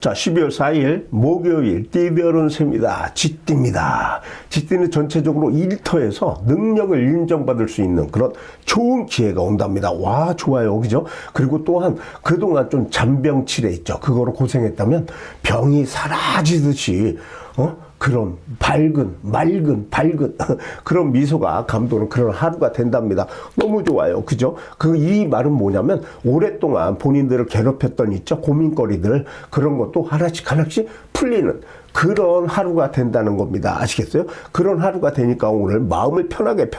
자, 12월 4일 목요일 띠별운 새입니다. 쥐띠입니다. 쥐띠는 전체적으로 일터에서 능력을 인정받을 수 있는 그런 좋은 기회가 온답니다. 와, 좋아요. 그죠? 그리고 또한 그동안 좀 잔병치레 있죠. 그거로 고생했다면 병이 사라지듯이 그런 맑은 그런 미소가 감도는 그런 하루가 된답니다. 너무 좋아요. 그죠? 이 말은 뭐냐면 오랫동안 본인들을 괴롭혔던 있죠. 고민거리들 그런 것도 하나씩 풀리는 그런 하루가 된다는 겁니다. 아시겠어요? 그런 하루가 되니까 오늘 마음을 편하게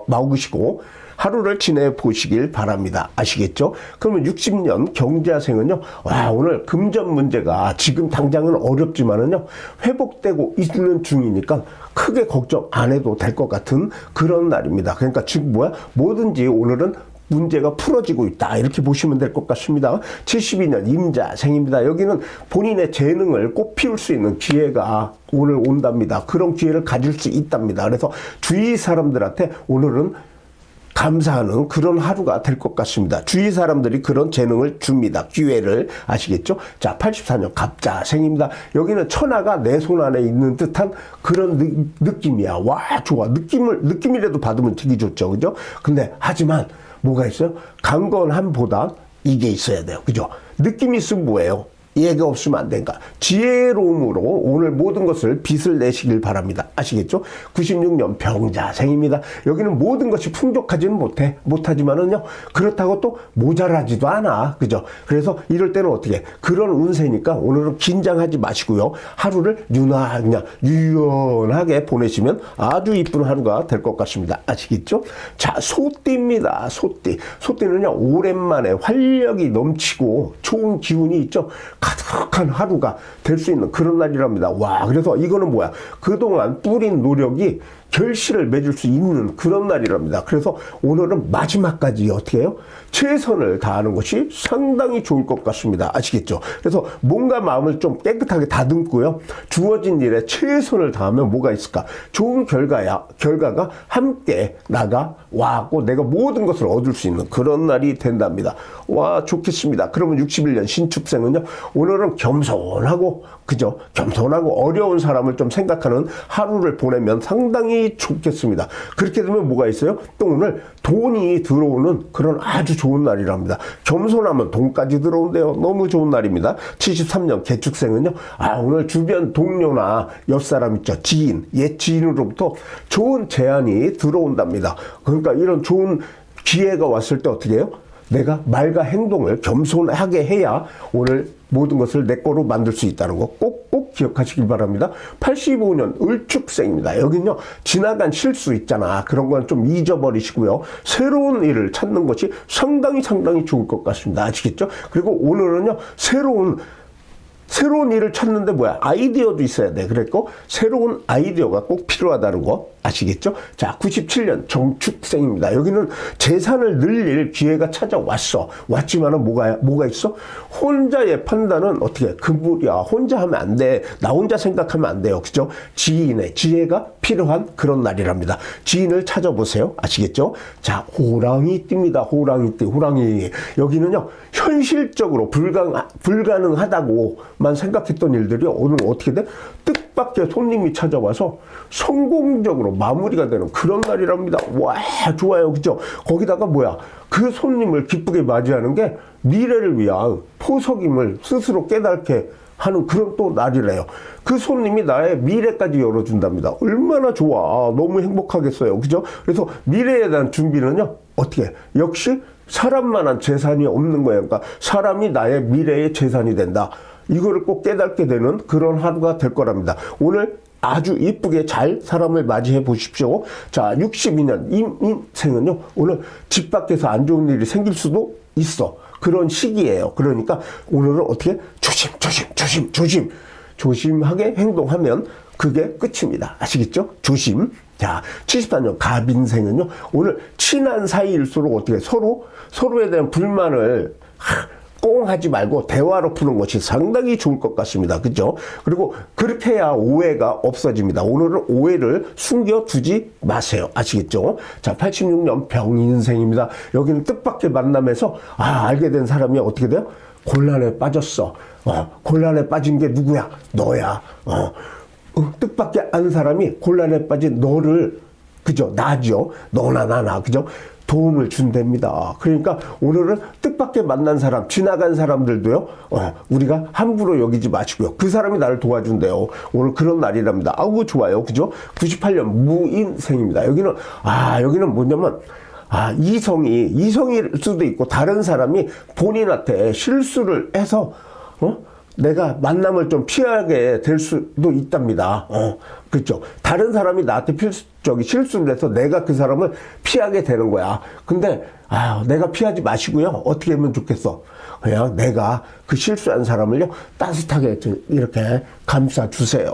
먹으시고 하루를 지내보시길 바랍니다. 아시겠죠? 그러면 60년 경자생은요, 와, 오늘 금전 문제가 지금 당장은 어렵지만은요, 회복되고 있는 중이니까 크게 걱정 안 해도 될 것 같은 그런 날입니다. 그러니까 지금 뭐든지 오늘은 문제가 풀어지고 있다. 이렇게 보시면 될 것 같습니다. 72년 임자생입니다. 여기는 본인의 재능을 꽃피울 수 있는 기회가 오늘 온답니다. 그런 기회를 가질 수 있답니다. 그래서 주위 사람들한테 오늘은 감사하는 그런 하루가 될 것 같습니다. 주위 사람들이 그런 재능을 줍니다. 기회를. 아시겠죠? 자, 84년 갑자생입니다. 여기는 천하가 내 손 안에 있는 듯한 그런 느낌이야. 와, 좋아. 느낌이라도 받으면 되게 좋죠. 그죠? 근데 하지만 뭐가 있어요? 강건함보다 이게 있어야 돼요. 그죠? 느낌이 있으면 뭐예요? 얘가 없으면 안 된다. 지혜로움으로 오늘 모든 것을 빚을 내시길 바랍니다. 아시겠죠? 96년 병자생입니다. 여기는 모든 것이 풍족하지는 못하지만은요, 그렇다고 또 모자라지도 않아. 그죠? 그래서 이럴 때는 어떻게, 그런 운세니까 오늘은 긴장하지 마시고요. 하루를 유연하게 보내시면 아주 이쁜 하루가 될 것 같습니다. 아시겠죠? 자, 소띠입니다. 소띠는요, 오랜만에 활력이 넘치고 좋은 기운이 있죠? 가득한 하루가 될 수 있는 그런 날이랍니다. 와, 그래서 이거는 뭐야? 그동안 뿌린 노력이 결실을 맺을 수 있는 그런 날이랍니다. 그래서 오늘은 마지막까지 어떻게 해요? 최선을 다하는 것이 상당히 좋을 것 같습니다. 아시겠죠? 그래서 몸과 마음을 좀 깨끗하게 다듬고요. 주어진 일에 최선을 다하면 뭐가 있을까? 좋은 결과가 함께 와고 내가 모든 것을 얻을 수 있는 그런 날이 된답니다. 와, 좋겠습니다. 그러면 61년 신축생은요, 오늘은 겸손하고 어려운 사람을 좀 생각하는 하루를 보내면 상당히 좋겠습니다. 그렇게 되면 뭐가 있어요? 또 오늘 돈이 들어오는 그런 아주 좋은 날이랍니다. 겸손하면 돈까지 들어온대요. 너무 좋은 날입니다. 73년 개축생은요, 오늘 주변 동료나 옆사람 있죠. 옛 지인으로부터 좋은 제안이 들어온답니다. 그러니까 이런 좋은 기회가 왔을 때 어떻게 해요? 내가 말과 행동을 겸손하게 해야 오늘 모든 것을 내 거로 만들 수 있다는 거 꼭 기억하시길 바랍니다. 85년 을축생입니다. 여기는요, 지나간 실수 있잖아. 그런 건 좀 잊어버리시고요. 새로운 일을 찾는 것이 상당히 좋을 것 같습니다. 아시겠죠? 그리고 오늘은요, 새로운 일을 찾는데 아이디어도 있어야 돼. 그랬고, 새로운 아이디어가 꼭 필요하다는 거 아시겠죠? 자, 97년 정축생입니다. 여기는 재산을 늘릴 기회가 왔지만은 뭐가 있어? 혼자의 판단은 어떻게? 그물이야. 혼자 하면 안 돼. 나 혼자 생각하면 안 돼요. 그죠? 지인의 지혜가 필요한 그런 날이랍니다. 지인을 찾아보세요. 아시겠죠? 자, 호랑이 띠입니다. 호랑이. 여기는요, 현실적으로 불가능하다고만 생각했던 일들이 오늘 어떻게 돼? 뜻밖의 손님이 찾아와서 성공적으로 마무리가 되는 그런 날이랍니다. 와, 좋아요. 그죠? 거기다가 그 손님을 기쁘게 맞이하는 게 미래를 위한 포석임을 스스로 깨닫게 하는 그런 또 날이래요. 그 손님이 나의 미래까지 열어준답니다. 얼마나 좋아. 너무 행복하겠어요. 그죠? 그래서 미래에 대한 준비는요, 어떻게? 역시 사람만한 재산이 없는 거예요. 그러니까 사람이 나의 미래의 재산이 된다. 이거를 꼭 깨닫게 되는 그런 하루가 될 거랍니다. 오늘 아주 이쁘게 잘 사람을 맞이해 보십시오. 자, 62년 임생은요, 오늘 집 밖에서 안 좋은 일이 생길 수도 있어. 그런 시기예요. 그러니까 오늘은 어떻게? 조심하게 행동하면 그게 끝입니다. 아시겠죠? 조심. 자, 74년 갑인생은요, 오늘 친한 사이일수록 어떻게 서로에 대한 불만을 꽁 하지 말고 대화로 푸는 것이 상당히 좋을 것 같습니다. 그죠? 그리고 그렇게 해야 오해가 없어집니다. 오늘은 오해를 숨겨두지 마세요. 아시겠죠? 자, 86년 병인생입니다. 여기는 뜻밖의 만남에서 알게 된 사람이 어떻게 돼요? 곤란에 빠졌어. 곤란에 빠진 게 누구야? 너야. 뜻밖의 안 사람이 곤란에 빠진 너를, 그죠? 나죠. 너나 나나, 그죠? 도움을 준답니다. 그러니까 오늘은 뜻밖의 만난 사람, 지나간 사람들도요, 우리가 함부로 여기지 마시고요. 그 사람이 나를 도와준대요. 오늘 그런 날이랍니다. 아우, 좋아요. 그죠? 98년 무인생입니다. 여기는 뭐냐면, 이성일 수도 있고, 다른 사람이 본인한테 실수를 해서, 내가 만남을 좀 피하게 될 수도 있답니다. 그렇죠. 다른 사람이 나한테 실수를 해서 내가 그 사람을 피하게 되는 거야. 근데, 내가 피하지 마시고요. 어떻게 하면 좋겠어? 그냥 내가 그 실수한 사람을요, 따뜻하게 이렇게 감싸주세요.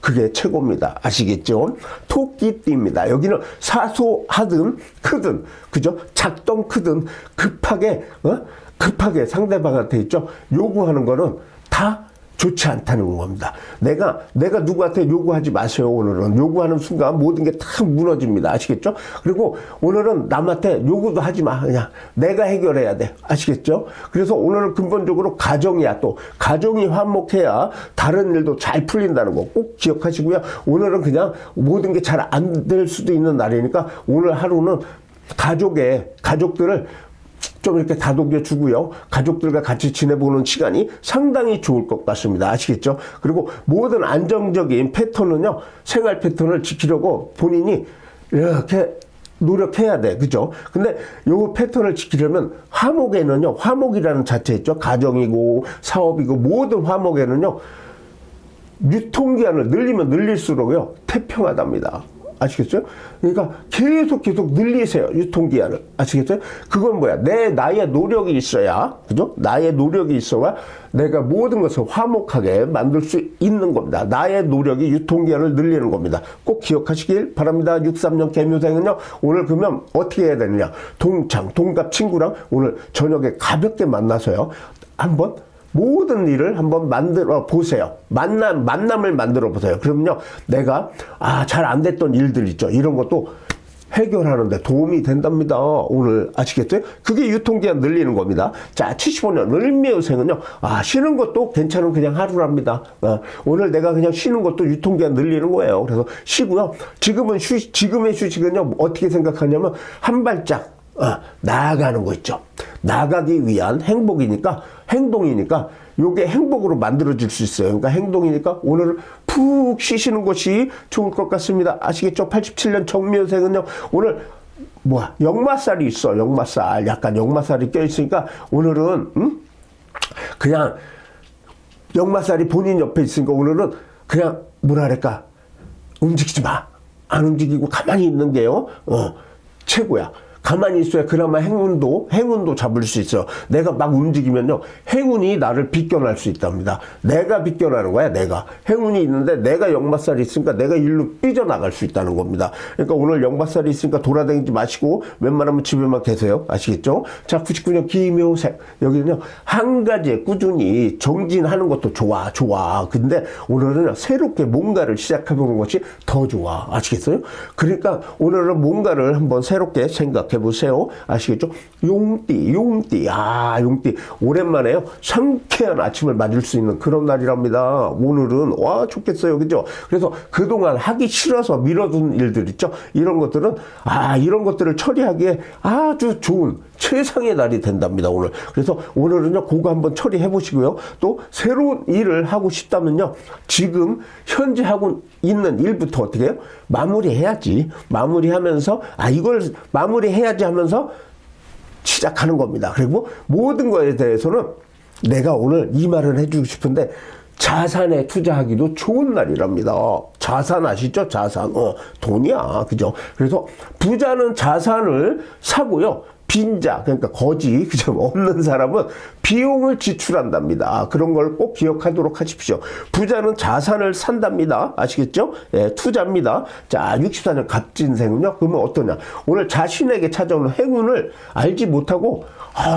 그게 최고입니다. 아시겠죠? 토끼띠입니다. 여기는 사소하든 크든, 그죠? 작든 크든 급하게 상대방한테 있죠? 요구하는 거는 다 좋지 않다는 겁니다. 내가 누구한테 요구하지 마세요. 오늘은 요구하는 순간 모든 게 다 무너집니다. 아시겠죠? 그리고 오늘은 남한테 요구도 하지 마. 그냥 내가 해결해야 돼. 아시겠죠? 그래서 오늘은 근본적으로 가정이야. 또 가정이 화목해야 다른 일도 잘 풀린다는 거 꼭 기억하시고요. 오늘은 그냥 모든 게 잘 안 될 수도 있는 날이니까 오늘 하루는 가족들을 좀 이렇게 다독여 주고요. 가족들과 같이 지내보는 시간이 상당히 좋을 것 같습니다. 아시겠죠? 그리고 모든 안정적인 패턴은요, 생활 패턴을 지키려고 본인이 이렇게 노력해야 돼. 그죠? 근데 요 패턴을 지키려면 화목에는요, 화목이라는 자체 있죠? 가정이고 사업이고 모든 화목에는요, 유통기한을 늘리면 늘릴수록요, 태평하답니다. 아시겠어요? 그러니까 계속 늘리세요. 유통기한을. 아시겠어요? 그건 뭐야? 나의 노력이 있어야, 그죠? 나의 노력이 있어야 내가 모든 것을 화목하게 만들 수 있는 겁니다. 나의 노력이 유통기한을 늘리는 겁니다. 꼭 기억하시길 바랍니다. 63년 개묘생은요, 오늘 그러면 어떻게 해야 되느냐? 동갑 친구랑 오늘 저녁에 가볍게 만나서요, 한번 모든 일을 한번 만들어 보세요. 만남을 만들어 보세요. 그러면요, 내가 잘 안 됐던 일들 있죠. 이런 것도 해결하는데 도움이 된답니다. 오늘 아시겠어요? 그게 유통기한 늘리는 겁니다. 자, 75년 을묘생은요, 쉬는 것도 괜찮은 그냥 하루랍니다. 오늘 내가 그냥 쉬는 것도 유통기한 늘리는 거예요. 그래서 쉬고요. 지금의 휴식은요, 어떻게 생각하냐면 한 발짝 나아가는 거 있죠. 나가기 위한 행동이니까 요게 행복으로 만들어질 수 있어요. 그러니까 행동이니까 오늘은 푹 쉬시는 것이 좋을 것 같습니다. 아시겠죠? 87년 정묘생은요, 오늘 역마살이 있어. 약간 역마살이 껴있으니까 오늘은 그냥 역마살이 본인 옆에 있으니까 오늘은 그냥 움직이지 마. 안 움직이고 가만히 있는 게요, 최고야. 가만히 있어야 그나마 행운도 잡을 수 있어요. 내가 막 움직이면요, 행운이 나를 비껴날 수 있답니다. 내가 비껴나는 거야, 내가. 행운이 있는데 내가 역마살이 있으니까 내가 일로 삐져나갈 수 있다는 겁니다. 그러니까 오늘 역마살이 있으니까 돌아다니지 마시고 웬만하면 집에만 계세요. 아시겠죠? 자, 99년 기묘생. 여기는요, 한 가지에 꾸준히 정진하는 것도 좋아. 근데 오늘은 새롭게 뭔가를 시작해보는 것이 더 좋아. 아시겠어요? 그러니까 오늘은 뭔가를 한번 새롭게 생각해 보세요. 아시겠죠? 용띠. 용띠. 오랜만에요, 상쾌한 아침을 맞을 수 있는 그런 날이랍니다. 오늘은 좋겠어요. 그죠? 그래서 그동안 하기 싫어서 미뤄둔 일들 있죠? 이런 것들은 이런 것들을 처리하기에 아주 좋은 최상의 날이 된답니다. 오늘. 그래서 오늘은요, 그거 한번 처리해 보시고요. 또 새로운 일을 하고 싶다면요, 지금 현재 하고 있는 일부터 어떻게 해요? 마무리해야지. 마무리하면서 이걸 마무리해야지 하면서 시작하는 겁니다. 그리고 모든 거에 대해서는 내가 오늘 이 말을 해주고 싶은데, 자산에 투자하기도 좋은 날이랍니다. 자산 아시죠? 자산. 돈이야. 그죠? 그래서 부자는 자산을 사고요, 빈자, 그러니까 거지, 그죠? 없는 사람은 비용을 지출한답니다. 그런 걸 꼭 기억하도록 하십시오. 부자는 자산을 산답니다. 아시겠죠? 투자입니다. 자, 64년 갑진생은요, 그러면 어떠냐? 오늘 자신에게 찾아오는 행운을 알지 못하고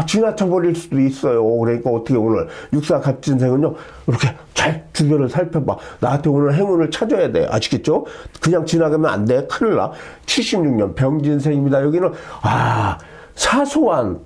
지나쳐 버릴 수도 있어요. 그러니까 어떻게 오늘 64 갑진생은요, 이렇게 잘 주변을 살펴봐. 나한테 오늘 행운을 찾아야 돼. 아시겠죠? 그냥 지나가면 안 돼. 큰일 나. 76년 병진생입니다. 여기는 사소한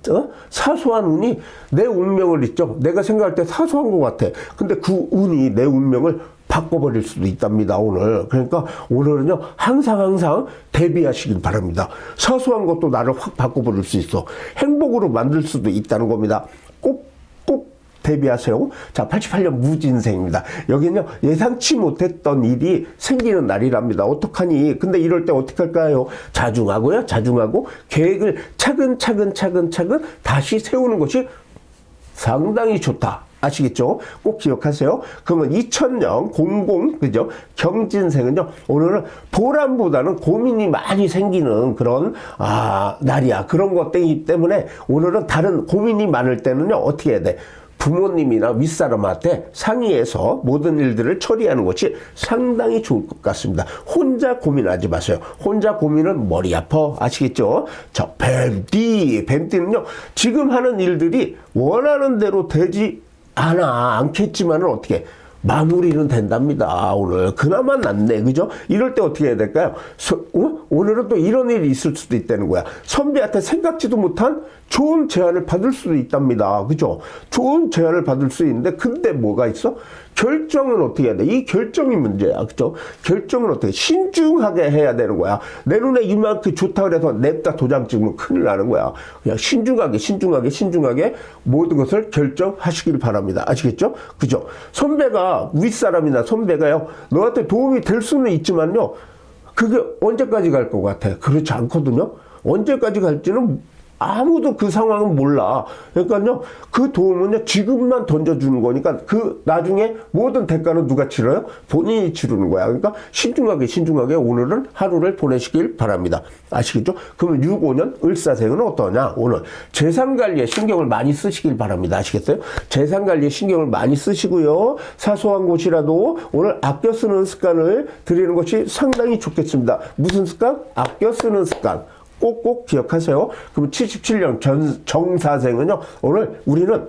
운이 내 운명을 있죠. 내가 생각할 때 사소한 것 같아. 근데 그 운이 내 운명을 바꿔버릴 수도 있답니다, 오늘. 그러니까 오늘은요, 항상 대비하시길 바랍니다. 사소한 것도 나를 확 바꿔버릴 수 있어. 행복으로 만들 수도 있다는 겁니다. 꼭 대비하세요. 자, 88년 무진생입니다. 여기는요, 예상치 못했던 일이 생기는 날이랍니다. 어떡하니? 근데 이럴 때 어떻게 할까요? 자중하고 계획을 차근차근 다시 세우는 것이 상당히 좋다. 아시겠죠? 꼭 기억하세요. 그러면 2000년 그죠? 경진생은요, 오늘은 보람보다는 고민이 많이 생기는 그런, 날이야. 그런 것이기 때문에 오늘은 다른 고민이 많을 때는요, 어떻게 해야 돼? 부모님이나 윗사람한테 상의해서 모든 일들을 처리하는 것이 상당히 좋을 것 같습니다. 혼자 고민하지 마세요. 혼자 고민은 머리 아파. 아시겠죠? 자, 뱀띠는요, 지금 하는 일들이 원하는 대로 되지 않겠지만은 어떻게 마무리는 된답니다. 오늘 그나마 낫네, 그죠? 이럴 때 어떻게 해야 될까요? 오늘은 또 이런 일이 있을 수도 있다는 거야. 선배한테 생각지도 못한 좋은 제안을 받을 수도 있답니다. 그죠? 좋은 제안을 받을 수 있는데, 근데 뭐가 있어? 결정은 어떻게 해야 돼? 이 결정이 문제야. 그죠? 결정은 어떻게 신중하게 해야 되는 거야. 내 눈에 이만큼 좋다 그래서 냅다 도장 찍으면 큰일 나는 거야. 그냥 신중하게 모든 것을 결정하시길 바랍니다. 아시겠죠? 그죠? 윗사람이나 선배가요, 너한테 도움이 될 수는 있지만요, 그게 언제까지 갈 것 같아? 그렇지 않거든요? 언제까지 갈지는 아무도 그 상황은 몰라. 그러니까요, 그 도움은요, 지금만 던져주는 거니까 그 나중에 모든 대가는 누가 치러요? 본인이 치르는 거야. 그러니까 신중하게 오늘은 하루를 보내시길 바랍니다. 아시겠죠? 그러면 65년 을사생은 어떠냐? 오늘 재산관리에 신경을 많이 쓰시길 바랍니다. 아시겠어요? 재산관리에 신경을 많이 쓰시고요. 사소한 곳이라도 오늘 아껴 쓰는 습관을 들이는 것이 상당히 좋겠습니다. 무슨 습관? 아껴 쓰는 습관. 꼭 기억하세요. 그럼 77년 정사생은요, 오늘 우리는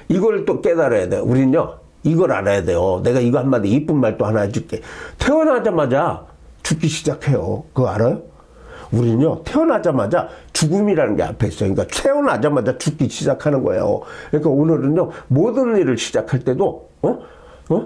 이걸 또 깨달아야 돼요. 우리는요, 이걸 알아야 돼요. 내가 이거 한마디 이쁜 말 또 하나 해줄게. 태어나자마자 죽기 시작해요. 그거 알아요? 우리는요, 태어나자마자 죽음이라는 게 앞에 있어요. 그러니까 태어나자마자 죽기 시작하는 거예요. 그러니까 오늘은요, 모든 일을 시작할 때도,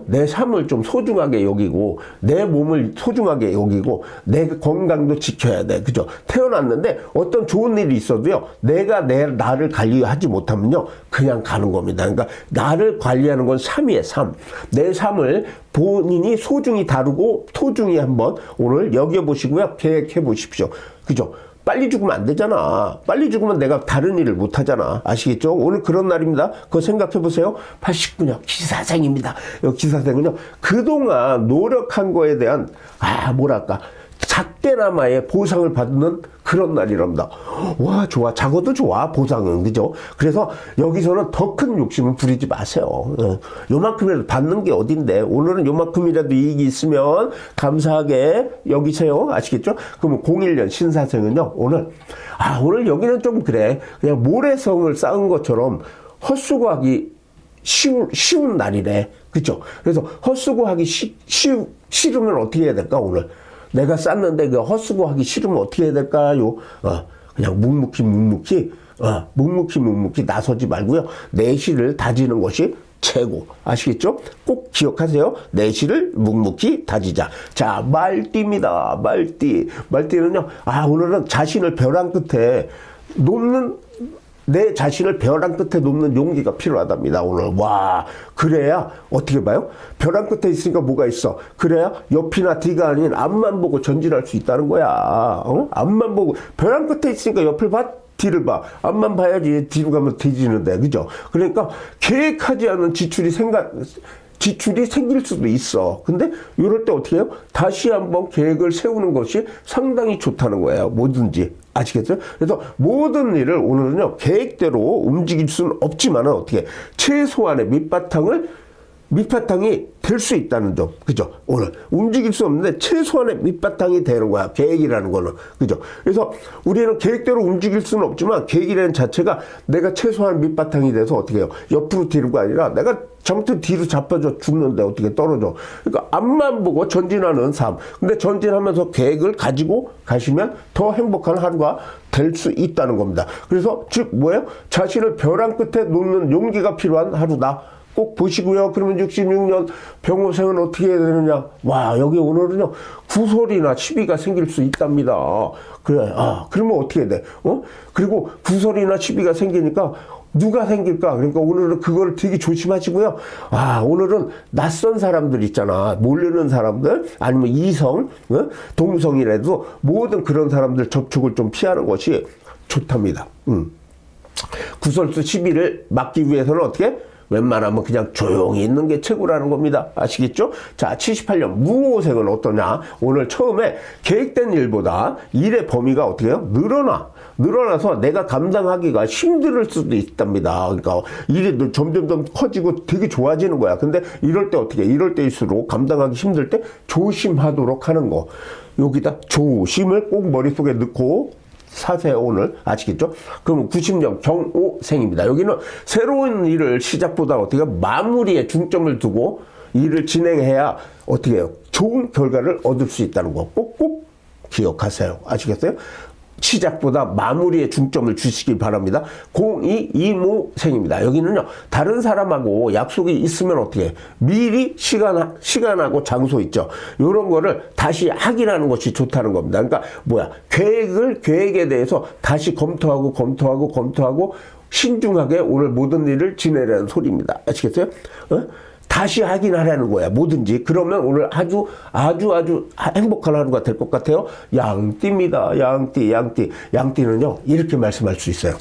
내 삶을 좀 소중하게 여기고, 내 몸을 소중하게 여기고, 내 건강도 지켜야 돼. 그죠? 태어났는데 어떤 좋은 일이 있어도요, 내가 나를 관리하지 못하면요, 그냥 가는 겁니다. 그러니까 나를 관리하는 건 삶이에요, 삶. 내 삶을 본인이 소중히 다루고, 소중히 한번 오늘 여겨보시고요, 계획해 보십시오. 그죠? 빨리 죽으면 안 되잖아. 빨리 죽으면 내가 다른 일을 못 하잖아. 아시겠죠? 오늘 그런 날입니다. 그거 생각해 보세요. 89년 기사생입니다. 기사생은요, 그동안 노력한 거에 대한, 작게나마의 보상을 받는 그런 날이랍니다. 와, 좋아. 작아도 좋아. 보상은. 그죠? 그래서 여기서는 더 큰 욕심을 부리지 마세요. 요만큼이라도 받는 게 어딘데. 오늘은 요만큼이라도 이익이 있으면 감사하게 여기세요. 아시겠죠? 그러면 01년 신사생은요, 오늘 여기는 좀 그래. 그냥 모래성을 쌓은 것처럼 헛수고하기 쉬운 날이래. 그죠? 그래서 헛수고하기 싫으면 어떻게 해야 될까, 오늘? 내가 쌌는데 그 헛수고하기 싫으면 어떻게 해야 될까요? 그냥 묵묵히 나서지 말고요. 내실을 다지는 것이 최고. 아시겠죠? 꼭 기억하세요. 내실을 묵묵히 다지자. 자, 말띠입니다. 말띠는요, 오늘은 자신을 벼랑 끝에 내 자신을 벼랑 끝에 놓는 용기가 필요하답니다, 오늘. 와, 그래야, 어떻게 봐요? 벼랑 끝에 있으니까 뭐가 있어? 그래야 옆이나 뒤가 아닌 앞만 보고 전진할 수 있다는 거야. 앞만 보고, 벼랑 끝에 있으니까 옆을 봐? 뒤를 봐. 앞만 봐야지 뒤로 가면 뒤지는데, 그죠? 그러니까 계획하지 않은 지출이 생길 수도 있어. 근데 이럴 때 어떻게 해요? 다시 한번 계획을 세우는 것이 상당히 좋다는 거예요. 뭐든지. 아시겠어요? 그래서 모든 일을 오늘은요, 계획대로 움직일 수는 없지만 어떻게 최소한의 밑바탕을 밑바탕이 될 수 있다는 점, 그죠? 오늘 움직일 수 없는데 최소한의 밑바탕이 되는 거야. 계획이라는 거는, 그죠? 그래서 우리는 계획대로 움직일 수는 없지만 계획이라는 자체가 내가 최소한 밑바탕이 돼서 어떻게 해요? 옆으로 뒤로가 아니라 내가 잘못해 뒤로 잡혀져 죽는데 어떻게 떨어져? 그러니까 앞만 보고 전진하는 삶. 근데 전진하면서 계획을 가지고 가시면 더 행복한 하루가 될 수 있다는 겁니다. 그래서 즉 뭐예요? 자신을 벼랑 끝에 놓는 용기가 필요한 하루다. 꼭 보시고요. 그러면 66년 병호생은 어떻게 해야 되느냐. 와, 여기 오늘은요, 구설이나 시비가 생길 수 있답니다. 그래, 그러면 어떻게 해야 돼? 그리고 구설이나 시비가 생기니까 누가 생길까? 그러니까 오늘은 그걸 되게 조심하시고요. 오늘은 낯선 사람들 있잖아. 모르는 사람들, 아니면 이성, 동성이라도 모든 그런 사람들 접촉을 좀 피하는 것이 좋답니다. 구설수 시비를 막기 위해서는 어떻게? 웬만하면 그냥 조용히 있는 게 최고라는 겁니다. 아시겠죠? 자, 78년 무오생은 어떠냐? 오늘 처음에 계획된 일보다 일의 범위가 어떻게 해요? 늘어나서 내가 감당하기가 힘들 수도 있답니다. 그러니까 일이 점점 커지고 되게 좋아지는 거야. 근데 이럴 때 어떻게 해? 이럴 때일수록 감당하기 힘들 때 조심하도록 하는 거. 여기다 조심을 꼭 머릿속에 넣고 사세요, 오늘. 아시겠죠? 그럼 90년 경오생입니다. 여기는 새로운 일을 시작보다 어떻게 마무리에 중점을 두고 일을 진행해야 어떻게 해요? 좋은 결과를 얻을 수 있다는 거 꼭꼭 기억하세요. 아시겠어요? 시작보다 마무리에 중점을 주시기 바랍니다. 0225생입니다. 여기는요, 다른 사람하고 약속이 있으면 어떻게 해? 미리 시간하고 장소 있죠. 이런 거를 다시 확인하는 것이 좋다는 겁니다. 그러니까 뭐야? 계획에 대해서 다시 검토하고 신중하게 오늘 모든 일을 지내라는 소리입니다. 아시겠어요? 다시 확인하라는 거야. 뭐든지. 그러면 오늘 아주 행복한 하루가 될 것 같아요. 양띠입니다. 양띠는요, 이렇게 말씀할 수 있어요.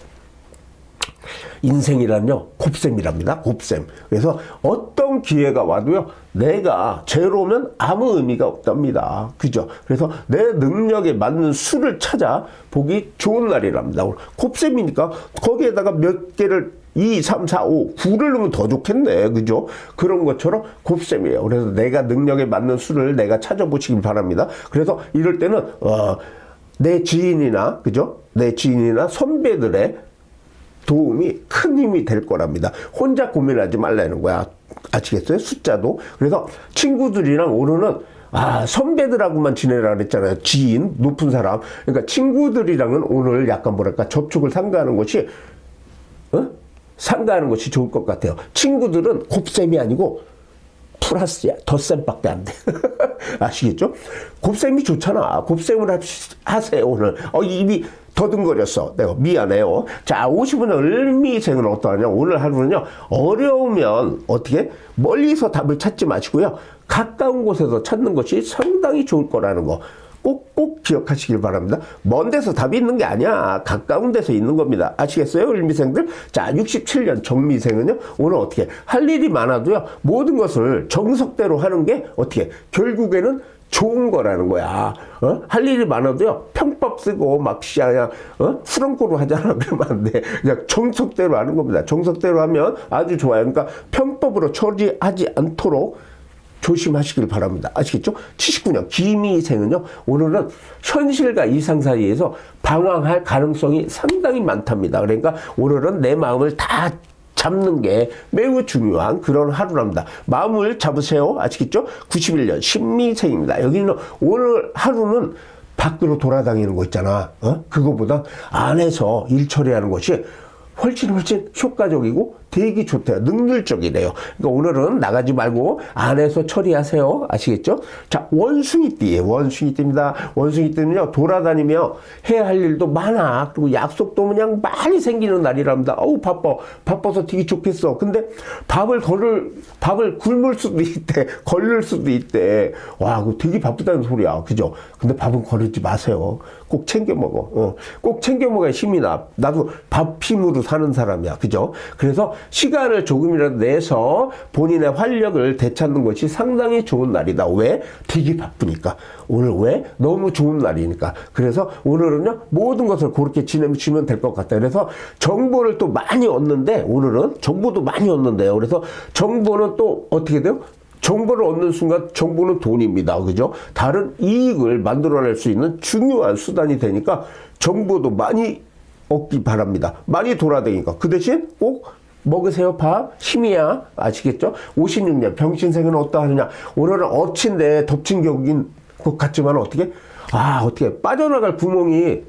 인생이란요, 곱셈이랍니다. 곱셈. 그래서 어떤 기회가 와도요, 내가 제로면 아무 의미가 없답니다. 그죠? 그래서 내 능력에 맞는 수를 찾아 보기 좋은 날이랍니다. 곱셈이니까 거기에다가 몇 개를 2, 3, 4, 5, 9를 넣으면 더 좋겠네. 그죠? 그런 것처럼 곱셈이에요. 그래서 내가 능력에 맞는 수를 내가 찾아보시길 바랍니다. 그래서 이럴 때는, 내 지인이나, 그죠? 내 지인이나 선배들의 도움이 큰 힘이 될 거랍니다. 혼자 고민하지 말라는 거야. 아시겠어요? 숫자도. 그래서 친구들이랑 오늘은 선배들하고만 지내라 그랬잖아요. 지인, 높은 사람. 그러니까 친구들이랑은 오늘 약간 뭐랄까, 접촉을 삼가하는 것이, 상가하는 것이 좋을 것 같아요. 친구들은 곱셈이 아니고 플러스야. 덧셈밖에 안 돼. 아시겠죠? 곱셈이 좋잖아. 곱셈을 하세요, 오늘. 입이 더듬거렸어. 내가 미안해요. 자, 50은 을미생은 어떠하냐? 오늘 하루는요, 어려우면 어떻게? 멀리서 답을 찾지 마시고요. 가까운 곳에서 찾는 것이 상당히 좋을 거라는 거. 꼭 기억하시길 바랍니다. 먼 데서 답이 있는 게 아니야. 가까운 데서 있는 겁니다. 아시겠어요? 을미생들? 자, 67년 정미생은요, 오늘 어떻게? 할 일이 많아도요, 모든 것을 정석대로 하는 게 어떻게? 결국에는 좋은 거라는 거야. 할 일이 많아도요, 편법 쓰고 막 그냥 후렁고로 하잖아. 그러면 안 돼. 그냥 정석대로 하는 겁니다. 정석대로 하면 아주 좋아요. 그러니까 편법으로 처리하지 않도록 조심하시길 바랍니다. 아시겠죠? 79년 기미생은요, 오늘은 현실과 이상 사이에서 방황할 가능성이 상당히 많답니다. 그러니까 오늘은 내 마음을 다 잡는 게 매우 중요한 그런 하루랍니다. 마음을 잡으세요. 아시겠죠? 91년 신미생입니다. 여기는 오늘 하루는 밖으로 돌아다니는 거 있잖아. 그거보다 안에서 일 처리하는 것이 훨씬 효과적이고 되게 좋대요. 능률적이래요. 그러니까 오늘은 나가지 말고 안에서 처리하세요. 아시겠죠? 자, 원숭이띠예요. 원숭이띠입니다. 원숭이띠는요, 돌아다니며 해야 할 일도 많아. 그리고 약속도 그냥 많이 생기는 날이랍니다. 바빠서 되게 좋겠어. 근데 밥을 굶을 수도 있대. 걸릴 수도 있대. 와, 그거 되게 바쁘다는 소리야. 그죠? 근데 밥은 거르지 마세요. 꼭 챙겨 먹어. 꼭 챙겨 먹어야 힘이 나. 나도 밥 힘으로 사는 사람이야. 그죠? 그래서 시간을 조금이라도 내서 본인의 활력을 되찾는 것이 상당히 좋은 날이다. 왜? 되게 바쁘니까. 오늘 왜? 너무 좋은 날이니까. 그래서 오늘은요, 모든 것을 그렇게 지내시면 될 것 같다. 그래서 정보를 또 많이 얻는데, 오늘은 정보도 많이 얻는데요. 그래서 정보는 또 어떻게 돼요? 정보를 얻는 순간 정보는 돈입니다. 그죠? 다른 이익을 만들어낼 수 있는 중요한 수단이 되니까 정보도 많이 얻기 바랍니다. 많이 돌아다니니까. 그 대신 꼭 먹으세요. 밥. 힘이야. 아시겠죠? 56년 병신생은 어떠하느냐. 오늘은 엎친데 덮친 격인 것 같지만 어떻게? 어떻게 빠져나갈 구멍이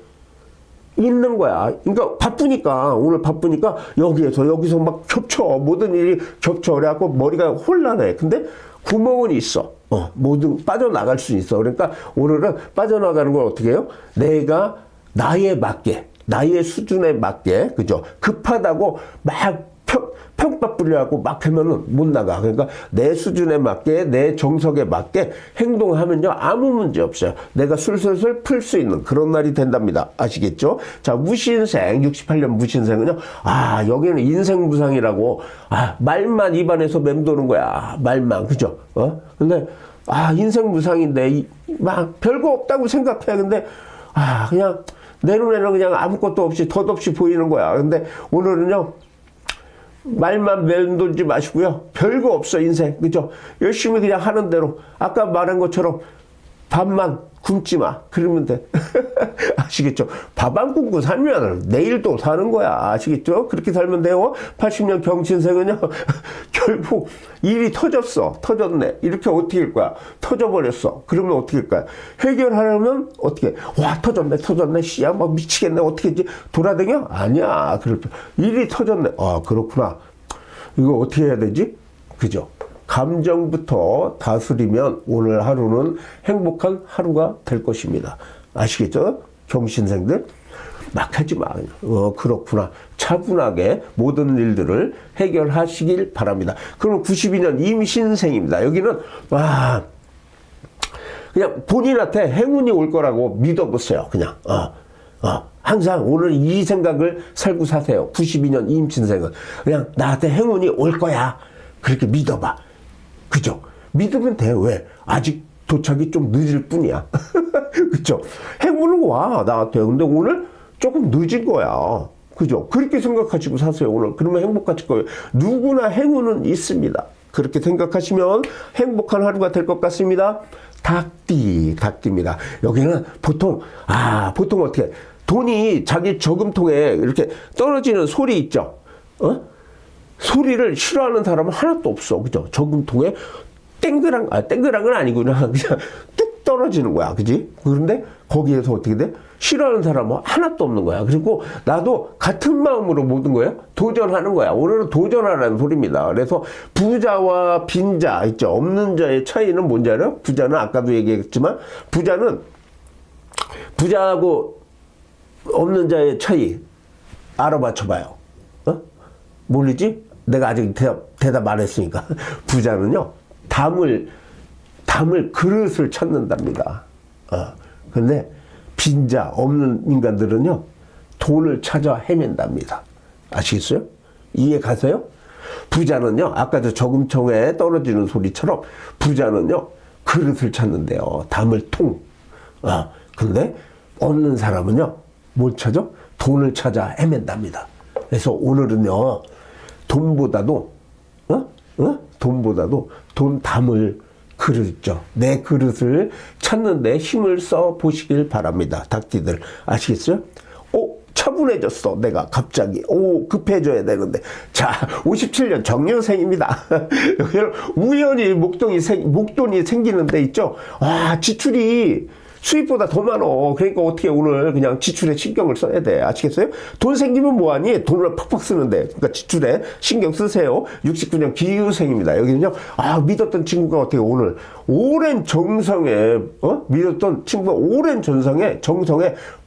있는 거야. 그러니까 바쁘니까, 오늘 바쁘니까 여기서 막 겹쳐. 모든 일이 겹쳐. 그래갖고 머리가 혼란해. 근데 구멍은 있어. 모든 빠져나갈 수 있어. 그러니까 오늘은 빠져나가는 걸 어떻게 해요? 내가 나에 맞게, 나의 수준에 맞게, 그죠? 급하다고 막 평박불려하고 막 하면은 못 나가. 그러니까 내 수준에 맞게, 내 정석에 맞게 행동하면요, 아무 문제 없어요. 내가 술술술 풀 수 있는 그런 날이 된답니다. 아시겠죠? 자, 무신생, 68년 무신생은요, 여기는 인생무상이라고, 말만 입안에서 맴도는 거야. 말만, 그죠? 근데, 인생무상인데, 막 별거 없다고 생각해. 근데, 그냥, 내 눈에는 그냥 아무것도 없이 덧없이 보이는 거야. 근데 오늘은요, 말만 맴돌지 마시고요. 별거 없어, 인생. 그죠? 열심히 그냥 하는 대로. 아까 말한 것처럼 밥만 굶지 마. 그러면 돼. 아시겠죠? 밥 안 굶고 살면 내일 또 사는 거야. 아시겠죠? 그렇게 살면 돼요. 80년 병신생은요, 결국 일이 터졌네. 이렇게 어떻게 할 거야? 터져버렸어. 그러면 어떻게 할 거야? 해결하려면 어떻게? 터졌네. 씨야, 막 미치겠네. 어떻게 했지? 돌아다녀? 아니야. 일이 터졌네. 그렇구나. 이거 어떻게 해야 되지? 그죠? 감정부터 다스리면 오늘 하루는 행복한 하루가 될 것입니다. 아시겠죠? 경신생들? 막 하지 마. 그렇구나. 차분하게 모든 일들을 해결하시길 바랍니다. 그럼 92년 임신생입니다. 여기는, 그냥 본인한테 행운이 올 거라고 믿어보세요. 그냥, 항상 오늘 이 생각을 살고 사세요. 92년 임신생은. 그냥 나한테 행운이 올 거야. 그렇게 믿어봐. 그죠? 믿으면 돼. 왜? 아직 도착이 좀 늦을 뿐이야. 그죠? 행운은 와, 나한테. 근데 오늘 조금 늦은 거야. 그죠? 그렇게 생각하시고 사세요, 오늘. 그러면 행복하실 거예요. 누구나 행운은 있습니다. 그렇게 생각하시면 행복한 하루가 될 것 같습니다. 닭띠입니다. 여기는 보통 어떻게, 돈이 자기 저금통에 이렇게 떨어지는 소리 있죠? 소리를 싫어하는 사람은 하나도 없어. 그죠? 저금통에 땡그랑은 아니구나. 그냥 뚝 떨어지는 거야. 그지? 그런데 거기에서 어떻게 돼? 싫어하는 사람은 하나도 없는 거야. 그리고 나도 같은 마음으로 모든 거예요. 도전하는 거야. 오늘은 도전하라는 소리입니다. 그래서 부자와 빈자 있죠. 없는 자의 차이는 뭔지 알아요? 부자는 아까도 얘기했지만, 부자하고 없는 자의 차이 알아맞혀봐요. 모르지? 내가 아직 대답 안 했으니까. 부자는요, 담을 그릇을 찾는답니다. 근데 빈자 없는 인간들은요, 돈을 찾아 헤맨답니다. 아시겠어요? 이해 가세요? 부자는요, 아까도 저금통에 떨어지는 소리처럼 부자는요, 그릇을 찾는데요. 담을 통. 근데 없는 사람은요, 뭘 찾아? 돈을 찾아 헤맨답니다. 그래서 오늘은요, 돈보다도 돈 담을 그릇 있죠. 내 그릇을 찾는 데 힘을 써 보시길 바랍니다. 닭띠들. 아시겠어요? 차분해졌어. 내가 갑자기. 급해져야 되는데. 자, 57년 정년생입니다. 여기는 우연히 목돈이 생기는 데 있죠. 지출이 수입보다 더 많어. 그러니까 어떻게 오늘 그냥 지출에 신경을 써야 돼. 아시겠어요? 돈 생기면 뭐하니? 돈을 팍팍 쓰는데. 그러니까 지출에 신경 쓰세요. 69년 기유생입니다. 여기는요, 믿었던 친구가 어떻게 오늘 오랜 정성에, 믿었던 친구가 오랜 정성에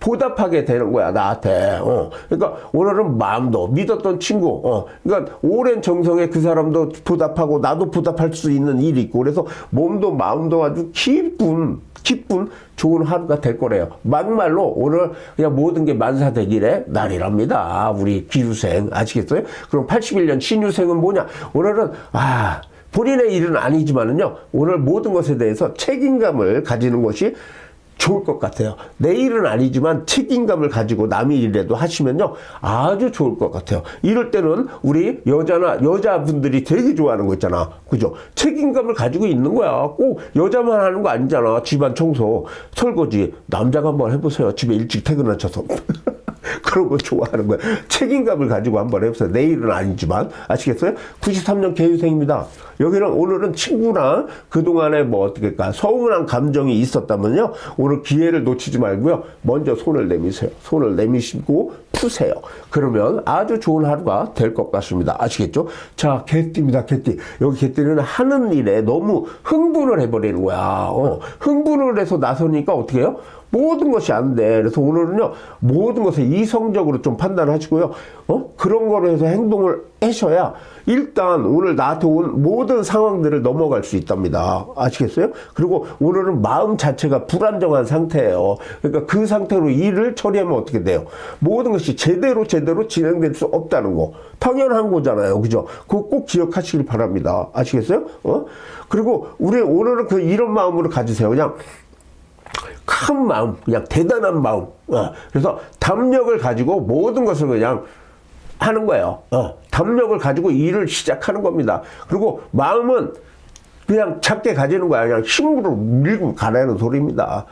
보답하게 되는 거야, 나한테. 그러니까 오늘은 마음도, 믿었던 친구, 그러니까 오랜 정성에 그 사람도 보답하고 나도 보답할 수 있는 일이 있고, 그래서 몸도 마음도 아주 기쁜 좋은 하루가 될 거래요. 막말로 오늘 그냥 모든 게 만사대길의 날이랍니다. 우리 기후생 아시겠어요? 그럼 81년 신유생은 뭐냐? 오늘은 본인의 일은 아니지만은요, 오늘 모든 것에 대해서 책임감을 가지는 것이 좋을 것 같아요. 내 일은 아니지만 책임감을 가지고 남의 일이라도 하시면요, 아주 좋을 것 같아요. 이럴 때는 우리 여자분들이 되게 좋아하는 거 있잖아. 그죠? 책임감을 가지고 있는 거야. 꼭 여자만 하는 거 아니잖아. 집안 청소, 설거지. 남자가 한번 해보세요. 집에 일찍 퇴근하셔서. 그런 거 좋아하는 거예요. 책임감을 가지고 한번 해보세요. 내 일은 아니지만. 아시겠어요? 93년 개유생입니다. 여기는 오늘은 친구랑 그동안에 어떻게까 서운한 감정이 있었다면요, 오늘 기회를 놓치지 말고요, 먼저 손을 내미세요. 손을 내미시고 푸세요. 그러면 아주 좋은 하루가 될 것 같습니다. 아시겠죠? 자, 개띠입니다. 개띠. 여기 개띠는 하는 일에 너무 흥분을 해버리는 거야. 흥분을 해서 나서니까 어떻게 해요? 모든 것이 안 돼. 그래서 오늘은요, 모든 것을 이성적으로 좀 판단하시고요, 그런 거로 해서 행동을 하셔야 일단 오늘 나한테 온 모든 상황들을 넘어갈 수 있답니다. 아시겠어요? 그리고 오늘은 마음 자체가 불안정한 상태예요. 그러니까 그 상태로 일을 처리하면 어떻게 돼요? 모든 것이 제대로 진행될 수 없다는 거. 당연한 거잖아요. 그죠? 그거 꼭 기억하시길 바랍니다. 아시겠어요? 그리고 우리 오늘은 이런 마음으로 가지세요. 그냥 큰 마음, 그냥 대단한 마음. 그래서 담력을 가지고 모든 것을 그냥 하는 거예요. 담력을 가지고 일을 시작하는 겁니다. 그리고 마음은 그냥 작게 가지는 거야. 그냥 힘으로 밀고 가라는 소리입니다.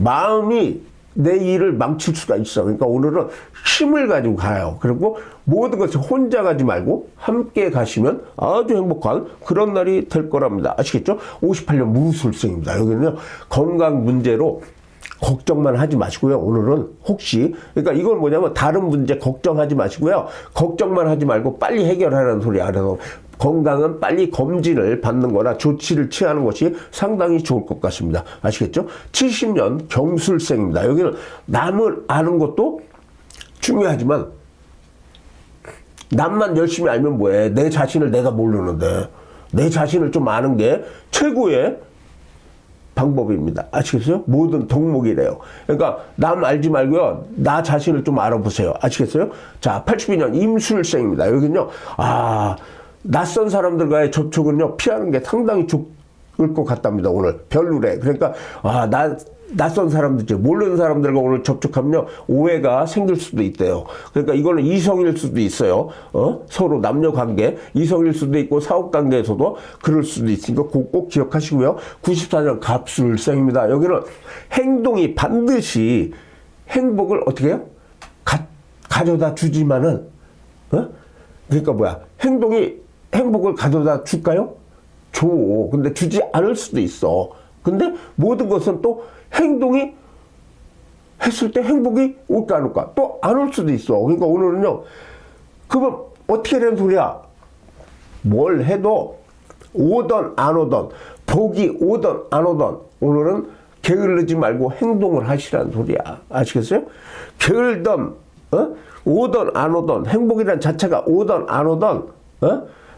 마음이 내 일을 망칠 수가 있어. 그러니까 오늘은 힘을 가지고 가요. 그리고 모든 것을 혼자 가지 말고 함께 가시면 아주 행복한 그런 날이 될 거랍니다. 아시겠죠? 58년 무술생입니다. 여기는요, 건강 문제로 걱정만 하지 마시고요. 오늘은 혹시, 그러니까 이건 뭐냐면 다른 문제 걱정하지 마시고요. 걱정만 하지 말고 빨리 해결하라는 소리야. 그래서 건강은 빨리 검진을 받는 거나 조치를 취하는 것이 상당히 좋을 것 같습니다. 아시겠죠? 70년 경술생입니다. 여기는 남을 아는 것도 중요하지만 남만 열심히 알면 뭐해. 내 자신을 내가 모르는데 내 자신을 좀 아는 게 최고의 방법입니다. 아시겠어요? 모든 덕목이래요. 그러니까 남 알지 말고요, 나 자신을 좀 알아보세요. 아시겠어요? 자, 82년 임술생입니다. 여기는요, 낯선 사람들과의 접촉은요, 피하는 게 상당히 좋을 것 같답니다. 오늘 별로래. 그러니까 낯선 사람들, 모르는 사람들과 오늘 접촉하면요, 오해가 생길 수도 있대요. 그러니까 이거는 이성일 수도 있어요. 서로 남녀 관계, 이성일 수도 있고 사업 관계에서도 그럴 수도 있으니까 꼭 기억하시고요. 94년 갑술생입니다. 여기는 행동이 반드시 행복을 어떻게 해요? 가져다 주지만은, 그러니까 뭐야? 행동이 행복을 가져다 줄까요? 줘. 근데 주지 않을 수도 있어. 근데 모든 것은 또 행동이 했을 때 행복이 올까 안 올까? 또 안 올 수도 있어. 그러니까 오늘은요, 그러면 어떻게 되는 소리야? 뭘 해도 오던 안 오던, 복이 오던 안 오던, 오늘은 게으르지 말고 행동을 하시라는 소리야. 아시겠어요? 게을던, 오던 안 오던, 행복이란 자체가 오던 안 오던,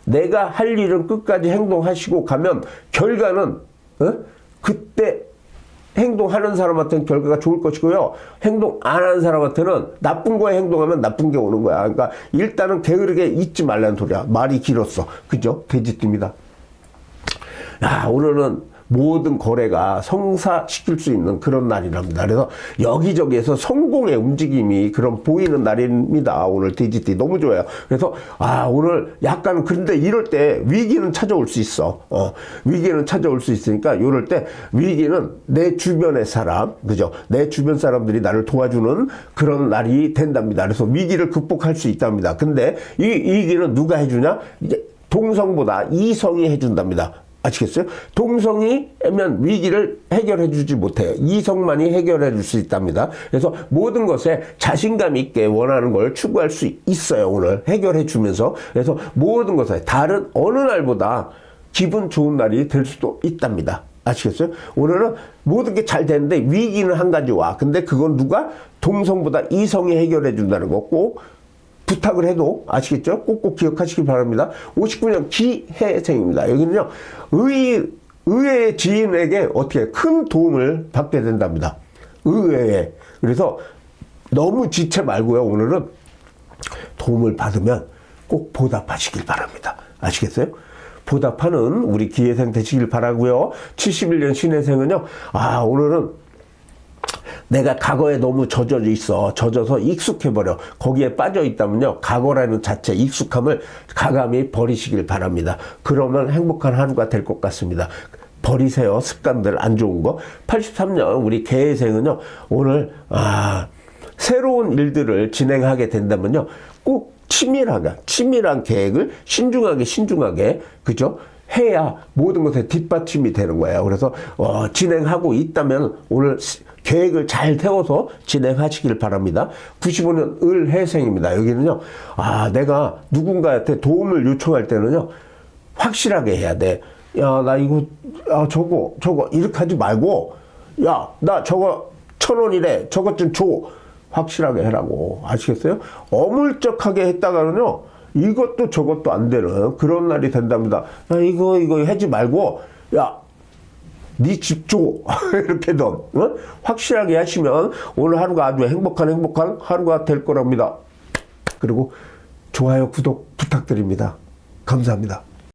내가 할 일은 끝까지 행동하시고 가면 결과는 그때 행동하는 사람한테는 결과가 좋을 것이고요. 행동 안 하는 사람한테는 나쁜 거에 행동하면 나쁜 게 오는 거야. 그러니까 일단은 게으르게 있지 말라는 소리야. 말이 길었어. 그죠? 돼지띠입니다. 오늘은 모든 거래가 성사시킬 수 있는 그런 날이랍니다. 그래서 여기저기에서 성공의 움직임이 그런 보이는 날입니다. 오늘 돼지띠 너무 좋아요. 그래서 오늘 약간, 근데 이럴 때 위기는 찾아올 수 있어. 위기는 찾아올 수 있으니까 이럴 때 위기는 내 주변의 사람, 그죠? 내 주변 사람들이 나를 도와주는 그런 날이 된답니다. 그래서 위기를 극복할 수 있답니다. 근데 이 위기는 누가 해주냐? 이제 동성보다 이성이 해준답니다. 아시겠어요? 동성이면 위기를 해결해 주지 못해요. 이성만이 해결해 줄 수 있답니다. 그래서 모든 것에 자신감 있게 원하는 걸 추구할 수 있어요. 오늘 해결해 주면서. 그래서 모든 것에 다른 어느 날보다 기분 좋은 날이 될 수도 있답니다. 아시겠어요? 오늘은 모든 게 잘 되는데 위기는 한 가지 와. 근데 그건 누가? 동성보다 이성이 해결해 준다는 거 꼭 부탁을 해도 아시겠죠? 꼭꼭 기억하시기 바랍니다. 59년 기해생입니다. 여기는요, 의외의 지인에게 어떻게 큰 도움을 받게 된답니다. 의외에. 그래서 너무 지체 말고요. 오늘은 도움을 받으면 꼭 보답하시길 바랍니다. 아시겠어요? 보답하는 우리 기회생 되시길 바라고요. 71년 신해생은요. 오늘은 내가 과거에 너무 젖어서 익숙해버려. 거기에 빠져 있다면요. 과거라는 자체 익숙함을 가감히 버리시길 바랍니다. 그러면 행복한 하루가 될 것 같습니다. 버리세요. 습관들 안 좋은 거. 83년 우리 개해생은요. 오늘 새로운 일들을 진행하게 된다면요. 꼭 치밀한 계획을 신중하게 그죠? 해야 모든 것에 뒷받침이 되는 거예요. 그래서 진행하고 있다면 오늘 계획을 잘 세워서 진행하시길 바랍니다. 95년 을해생입니다. 여기는요. 내가 누군가한테 도움을 요청할 때는요. 확실하게 해야 돼. 야, 나 이거 저거 이렇게 하지 말고, 야, 나 저거 1,000원이래. 저것 좀 줘. 확실하게 해라고. 아시겠어요? 어물쩍하게 했다가는요. 이것도 저것도 안 되는 그런 날이 된답니다. 야, 이거 하지 말고, 야, 네 집 줘. 이렇게 넌 확실하게 하시면 오늘 하루가 아주 행복한 하루가 될 거랍니다. 그리고 좋아요, 구독 부탁드립니다. 감사합니다.